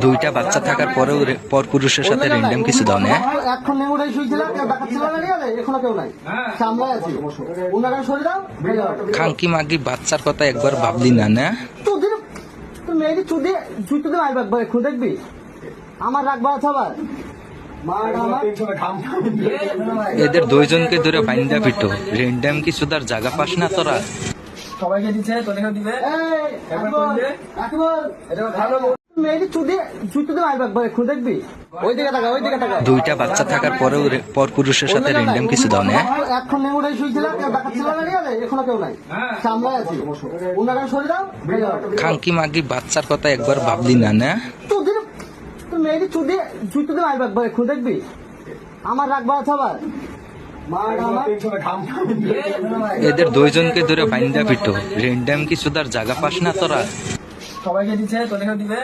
দুইটা বাচ্চা থাকার পরেও পর পুরুষের সাথে র্যান্ডম কিছু দাও না। খাঙ্কি মাগি বাচ্চার কথা একবার ভাবলি না না? দেখবি আমার রাখবা আছে আবার এদের দুইজনকে ধরে বাইন্দা পিটো, র্যান্ডম কিছু তার জায়গা পাস না তোরা? সবাইকে দিচ্ছে, তোদেরকে দিবে। দেখবি ওই দিকে টাকা, ওই দিকে টাকা। দুইটা বাচ্চা থাকার পরেও পর পুরুষের সাথে র্যান্ডম কিছু দাও না। এখন নেমুটাই শুয়েছিল, কেউ দেখাচ্ছিল না, এখনো কেউ নাই, সামলাই আছি। ওনাকে সরে দাও। খাঙ্কি মাগি বাচ্চার কথা একবার ভাবলি না না? দেখবি আমার রাখবা আছে আবার এদের দুইজনকে ধরে বাইন্দা পিটো, র্যান্ডম কিছু তার জায়গা পাস না তোরা? সবাইকে দিচ্ছে, তোদেরকে দিবে।